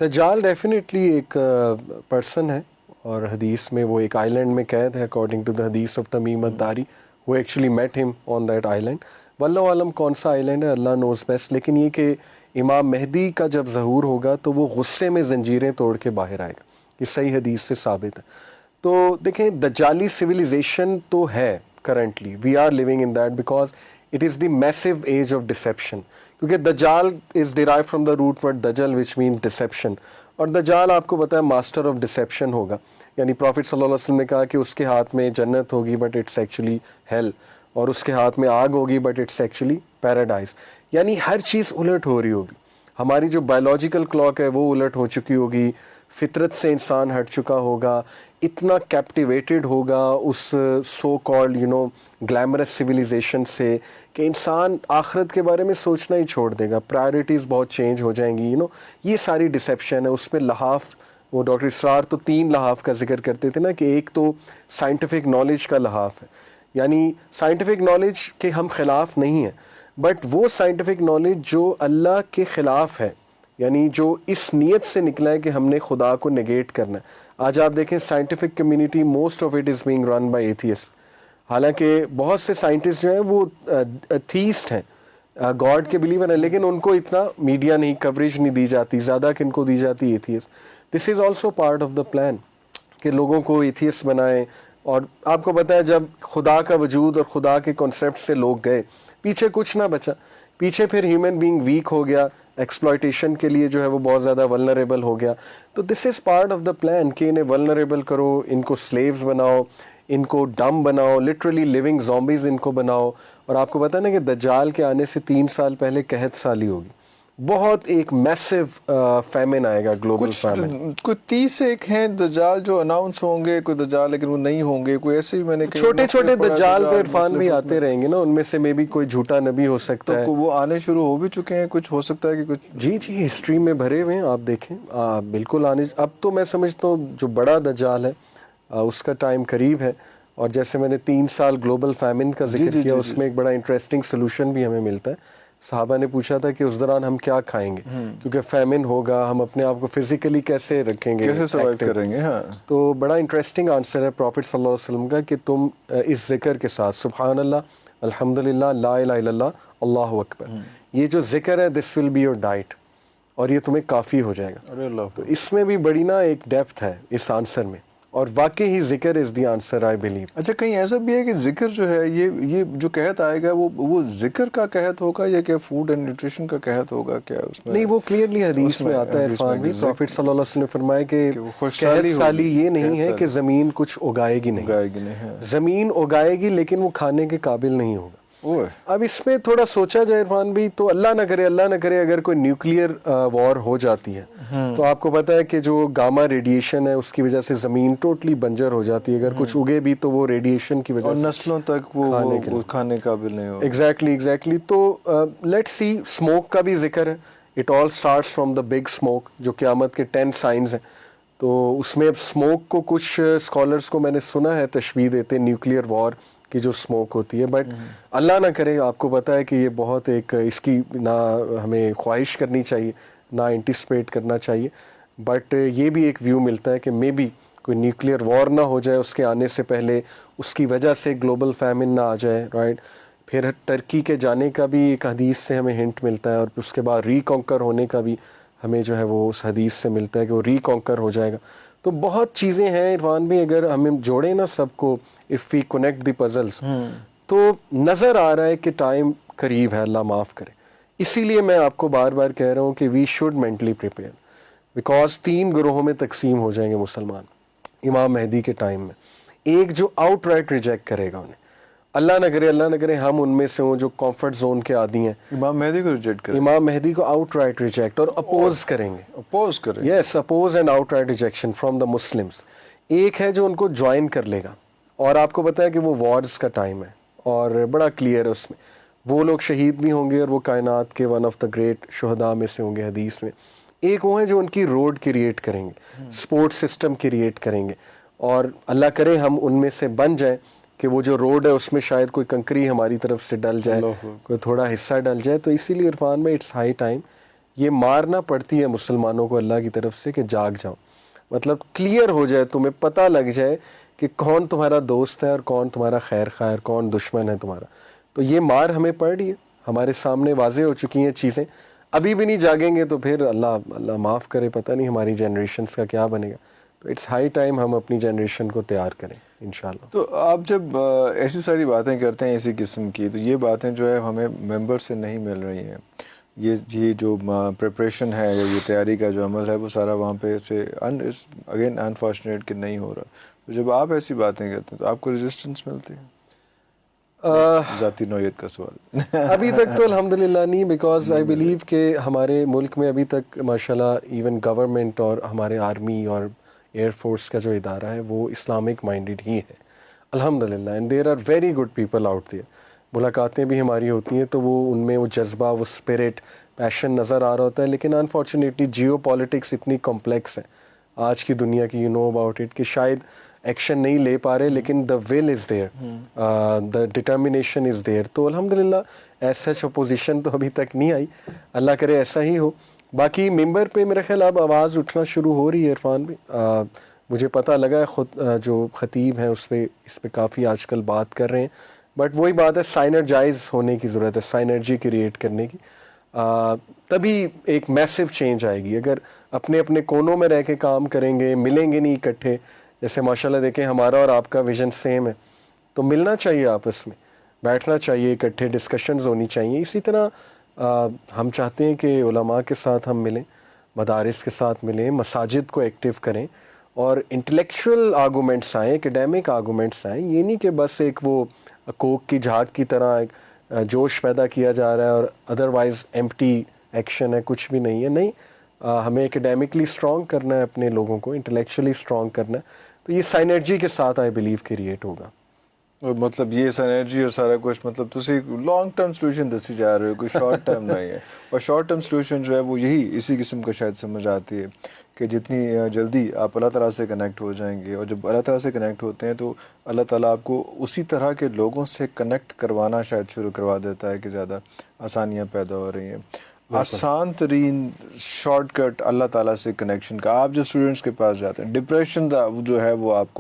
دجال ڈیفینیٹلی ایک پرسن ہے، اور حدیث میں وہ ایک آئی لینڈ میں قید ہے اکارڈنگ ٹو دا حدیث آف تمیم الداری. وہ ایکچولی میٹ ہم آن دیٹ آئی لینڈ. واللہ عالم کون سا آئی لینڈ ہے، اللہ نوز بیسٹ. لیکن یہ کہ امام مہدی کا جب ظہور ہوگا تو وہ غصے میں زنجیریں توڑ کے باہر آئے گا. یہ صحیح حدیث سے ثابت ہے. تو دیکھیں دجالی سویلائزیشن تو ہے currently, we are living in that because it is the meso age of deception. کیونکہ Dajjal is derive from the root word dajl which means deception. اور دجال آپ کو پتہ ہے ماسٹر آف ڈسیپشن ہوگا. یعنی پروفٹ صلی اللہ علیہ وسلم نے کہا کہ اس کے ہاتھ میں جنت ہوگی بٹ اٹس ایکچولی ہیل، اور اس کے ہاتھ میں آگ ہوگی بٹ اٹس ایکچولی پیراڈائز. یعنی ہر چیز الٹ ہو رہی ہوگی. ہماری جو بایولوجیکل کلاک ہے وہ الٹ ہو چکی ہوگی، فطرت سے انسان ہٹ چکا ہوگا، اتنا کیپٹیویٹڈ ہوگا اس سو کالڈ گلیمرس سویلائزیشن سے کہ انسان آخرت کے بارے میں سوچنا ہی چھوڑ دے گا. پرائرٹیز بہت چینج ہو جائیں گی. یہ ساری ڈسیپشن ہے. اس میں لحاف، وہ ڈاکٹر اسرار تو 3 لحاف کا ذکر کرتے تھے نا، کہ ایک تو سائنٹیفک نالج کا لحاف ہے، یعنی سائنٹیفک نالج کے ہم خلاف نہیں ہیں، بٹ وہ سائنٹیفک نالج جو اللہ کے خلاف ہے، یعنی جو اس نیت سے نکلا ہے کہ ہم نے خدا کو نگیٹ کرنا ہے. آج آپ دیکھیں scientific community most of it is being run by atheist. حالانکہ بہت سے سائنٹسٹ جو ہیں وہ تھیسٹ ہیں، گاڈ کے بلیور ہیں، لیکن ان کو اتنا میڈیا نہیں، کوریج نہیں دی جاتی. زیادہ کن کو دی جاتی؟ Atheist. This is also part of the plan کہ لوگوں کو ایتھیسٹ بنائیں. اور آپ کو پتہ ہے جب خدا کا وجود اور خدا کے کنسیپٹ سے لوگ گئے، پیچھے کچھ نہ بچا. پیچھے پھر ہیومن بینگ ویک ہو گیا، ایکسپلائٹیشن کے لیے جو ہے وہ بہت زیادہ ولنریبل ہو گیا. تو this is part of the plan کہ انہیں ولنریبل کرو، ان کو سلیوز بناؤ، ان کو ڈم بناؤ، لٹرلی لیونگ زومبیز ان کو بناؤ. اور آپ کو پتہ ہے نا کہ دجال کے آنے سے 3 سال پہلے قحط سالی ہوگی. بہت ایک میسو فیمن آئے گا، گلوبل فیمن. کوئی 30 ایک ہیں دجال جو اناؤنس ہوں گے، کوئی دجال لیکن وہ نہیں ہوں گے. کوئی ایسے ہی میں نے چھوٹے چھوٹے دجال تو عرفان بھی آتے رہیں گے نا، ان میں سے میں بھی کوئی جھوٹا نبی ہو سکتا ہے. تو وہ آنے شروع ہو بھی چکے ہیں، کچھ ہو سکتا ہے کہ کچھ. جی ہسٹری میں بھرے ہوئے ہیں. آپ دیکھیں بالکل آنے. اب تو میں سمجھتا ہوں جو بڑا دجال ہے اس کا ٹائم قریب ہے. اور جیسے میں نے 3 سال گلوبل فیمن کا ذکر کیا، اس میں ایک بڑا انٹرسٹنگ سلوشن بھی ہمیں ملتا ہے. صحابہ نے پوچھا تھا کہ اس دوران ہم کیا کھائیں گے، کیونکہ فیمن ہوگا، ہم اپنے آپ کو فزیکلی کیسے رکھیں گے، کیسے سروائیو کریں گے. ہاں، تو بڑا انٹرسٹنگ آنسر ہے پروفٹ صلی اللہ علیہ وسلم کا کہ تم اس ذکر کے ساتھ سبحان اللہ، الحمدللہ، لا الہ الا اللہ، اللہ اکبر، یہ جو ذکر ہے دس ول بی یور ڈائٹ، اور یہ تمہیں کافی ہو جائے گا. تو اس میں بھی بڑی نا ایک ڈیپتھ ہے اس آنسر میں، اور واقعی ہی ذکر از دی آنسر آئی بلیو. اچھا کہیں ایسا بھی ہے کہ ذکر جو ہے یہ جو قحط آئے گا وہ ذکر کا قحط ہوگا یا کہ فوڈ اینڈ نیوٹریشن کا قحط ہوگا؟ کیا اس میں نہیں، وہ کلیئرلی حدیث میں آتا ہے عرفان بھی. پروفٹ صلی اللہ علیہ وسلم نے فرمایا کہ قحط سالی یہ نہیں ہے کہ زمین کچھ اگائے گی نہیں، زمین اگائے گی لیکن وہ کھانے کے قابل نہیں ہوگا. اب اس میں تھوڑا سوچا جائے عرفان بھی، تو اللہ نہ کرے اگر کوئی نیوکلیئر وار ہو جاتی ہے تو آپ کو پتہ ہے کہ جو گاما ریڈیشن ہے اس کی وجہ سے زمین ٹوٹلی بنجر ہو جاتی ہے. اگر کچھ اگے بھی تو وہ ریڈیشن کی وجہ سے نسلوں تک وہ کھانے قابل نہیں ہوگا. ایگزیکٹلی. تو لیٹس سی، اسموک کا بھی ذکر ہے. It all starts from the big smoke, جو قیامت کے 10 سائنز ہیں. تو اس میں اب اسموک کو کچھ اسکالرس کو میں نے سنا ہے تشبیہ دیتے نیوکلیئر وار کی جو اسموک ہوتی ہے. بٹ اللہ نہ کرے، آپ کو پتہ ہے کہ یہ بہت ایک اس کی نہ ہمیں خواہش کرنی چاہیے نہ انٹیسپیٹ کرنا چاہیے. بٹ یہ بھی ایک ویو ملتا ہے کہ مے بی کوئی نیوکلیئر وار نہ ہو جائے اس کے آنے سے پہلے، اس کی وجہ سے گلوبل فیمن نہ آ جائے. رائٹ. پھر ترکی کے جانے کا بھی ایک حدیث سے ہمیں ہنٹ ملتا ہے، اور اس کے بعد ری کانکر ہونے کا بھی ہمیں جو ہے وہ اس حدیث سے ملتا ہے کہ وہ ری کانکر ہو جائے گا. تو بہت چیزیں ہیں عرفان بھی، اگر ہمیں جوڑیں نا سب کو، if we connect the puzzles, تو نظر آ رہا ہے کہ ٹائم قریب ہے، اللہ معاف کرے. اسی لیے میں آپ کو بار بار کہہ رہا ہوں کہ we should mentally prepare, because 3 گروہوں میں تقسیم ہو جائیں گے مسلمان امام مہدی کے ٹائم میں. ایک جو آؤٹ رائٹ ریجیکٹ کرے گا انہیں، اللہ نہ کرے ہم ان میں سے ہوں جو کمفرٹ زون کے عادی ہیں، امام مہدی کو ریجیکٹ کریں، امام مہدی کو آؤٹ رائٹ ریجیکٹ اور اپوز کریں گے. Yes, oppose and outright rejection from the Muslims. ایک ہے جو ان کو جوائن کر لے گا، اور آپ کو پتہ ہے کہ وہ وارز کا ٹائم ہے اور بڑا کلیئر ہے اس میں. وہ لوگ شہید بھی ہوں گے اور وہ کائنات کے ون آف دا گریٹ شہداء میں سے ہوں گے حدیث میں. ایک وہ ہیں جو ان کی روڈ کریٹ کریں گے، سپورٹ سسٹم کریٹ کریں گے، اور اللہ کرے ہم ان میں سے بن جائیں کہ وہ جو روڈ ہے اس میں شاید کوئی کنکری ہماری طرف سے ڈل جائے، کوئی تھوڑا حصہ ڈل جائے. تو اسی لیے عرفان میں اٹس ہائی ٹائم یہ مارنا پڑتی ہے مسلمانوں کو اللہ کی طرف سے کہ جاگ جاؤ, مطلب کلیئر ہو جائے, تمہیں پتہ لگ جائے کہ کون تمہارا دوست ہے اور کون تمہارا خیر خواہ ہے, کون دشمن ہے تمہارا. تو یہ مار ہمیں پڑ رہی ہے, ہمارے سامنے واضح ہو چکی ہیں چیزیں. ابھی بھی نہیں جاگیں گے تو پھر اللہ معاف کرے, پتہ نہیں ہماری جنریشنز کا کیا بنے گا. تو اٹس ہائی ٹائم ہم اپنی جنریشن کو تیار کریں انشاءاللہ. تو آپ جب ایسی ساری باتیں کرتے ہیں اسی قسم کی, تو یہ باتیں جو ہے ہمیں ممبر سے نہیں مل رہی ہیں. یہ جو پریپریشن ہے یا یہ تیاری کا جو عمل ہے وہ سارا وہاں پہ سے اگین انفارچونیٹ کہ نہیں ہو رہا. تو جب آپ ایسی باتیں کرتے ہیں تو آپ کو ریزسٹنس ملتی ہے؟ ذاتی نوعیت کا سوال. ابھی تک تو الحمدللہ نہیں, بیکاز آئی بلیو کہ ہمارے ملک میں ابھی تک ماشاءاللہ ایون گورنمنٹ اور ہمارے آرمی اور ایئر فورس کا جو ادارہ ہے وہ اسلامک مائنڈیڈ ہی ہے الحمدللہ. And there are very good people out there. ملاقاتیں بھی ہماری ہوتی ہیں تو وہ ان میں وہ جذبہ, وہ اسپرٹ, پیشن نظر آ رہا ہوتا ہے. لیکن انفارچونیٹلی جیو پالیٹکس اتنی کمپلیکس ہے آج کی دنیا کی, یو نو اباؤٹ اٹ, کہ شاید ایکشن نہیں لے پا رہے لیکن the will is there, the determination is there. تو الحمدللہ ایز سچ اپوزیشن تو ابھی تک نہیں آئی, اللہ کرے ایسا ہی ہو. باقی ممبر پہ میرا خیال اب آواز اٹھنا شروع ہو رہی ہے عرفان بھی. مجھے پتہ لگا ہے خود جو خطیب ہیں اس پہ کافی آج کل بات کر رہے ہیں. بٹ وہی بات ہے, سائنرجائز ہونے کی ضرورت ہے, سائنرجی کریٹ کرنے کی. تبھی ایک میسو چینج آئے گی. اگر اپنے اپنے کونوں میں رہ کے کام کریں گے, ملیں گے نہیں اکٹھے, جیسے ماشاءاللہ دیکھیں ہمارا اور آپ کا ویژن سیم ہے, تو ملنا چاہیے, آپس میں بیٹھنا چاہیے, اکٹھے ڈسکشنز ہونی چاہیے. اسی طرح ہم چاہتے ہیں کہ علماء کے ساتھ ہم ملیں, مدارس کے ساتھ ملیں, مساجد کو ایکٹیو کریں اور انٹلیکچوئل آرگومنٹس آئیں, ایکڈیمک آرگومنٹس آئیں. یہ نہیں کہ بس ایک وہ کوک کی جھاگ کی طرح ایک جوش پیدا کیا جا رہا ہے اور ادروائز ایمپٹی ایکشن ہے, کچھ بھی نہیں ہے. نہیں, ہمیں ایکڈیمکلی اسٹرانگ کرنا ہے, اپنے لوگوں کو انٹلیکچولی اسٹرانگ کرنا ہے. تو یہ سائنرجی کے ساتھ آئی بلیو کریٹ ہوگا. اور مطلب یہ سینرجی اور سارا کچھ مطلب تسی لانگ ٹرم سلوشن دسی جا رہے ہو, کوئی شارٹ ٹرم نہیں ہے. اور شارٹ ٹرم سلوشن جو ہے وہ یہی اسی قسم کا شاید سمجھ آتی ہے کہ جتنی جلدی آپ اللہ تعالیٰ سے کنیکٹ ہو جائیں گے, اور جب اللہ تعالیٰ سے کنیکٹ ہوتے ہیں تو اللہ تعالیٰ آپ کو اسی طرح کے لوگوں سے کنیکٹ کروانا شاید شروع کروا دیتا ہے کہ زیادہ آسانیاں پیدا ہو رہی ہیں. آسان ترین شارٹ کٹ اللہ تعالیٰ سے کنیکشن کا, آپ جو اسٹوڈنٹس کے پاس جاتے ہیں, ڈپریشن جو ہے وہ آپ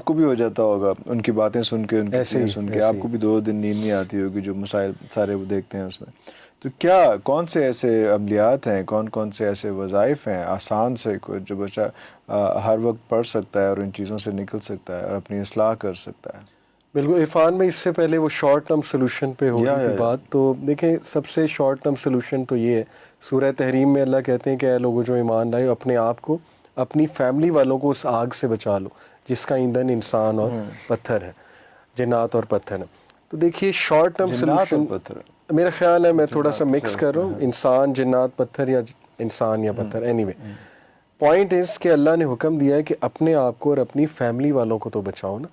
کو بھی ہو جاتا ہوگا ان کی باتیں سن کے, ان کی چیزیں سن کے, آپ کو بھی 2 دن نیند نہیں آتی ہوگی جو مسائل سارے وہ دیکھتے ہیں اس میں. تو کون سے ایسے عملیات ہیں, کون سے ایسے وظائف ہیں آسان سے جو بچہ ہر وقت پڑھ سکتا ہے اور ان چیزوں سے نکل سکتا ہے اور اپنی اصلاح کر سکتا ہے؟ بالکل عرفان میں اس سے پہلے وہ شارٹ ٹرم سلوشن پہ ہو رہی تھی بات, تو دیکھیں سب سے شارٹ ٹرم سلوشن تو یہ ہے, سورہ تحریم میں اللہ کہتے ہیں کہ اے لوگوں جو ایمان لائے اپنے آپ کو, اپنی فیملی والوں کو اس آگ سے بچا لو جس کا ایندھن انسان اور پتھر ہے, جنات اور پتھر ہے. تو دیکھیے شارٹ ٹرم سلوشن میرا خیال ہے, میں تھوڑا سا مکس کر رہا ہوں, انسان جنات پتھر یا انسان یا پتھر, اینی وے پوائنٹ از کہ اللہ نے حکم دیا ہے کہ اپنے آپ کو اور اپنی فیملی والوں کو تو بچاؤ نا.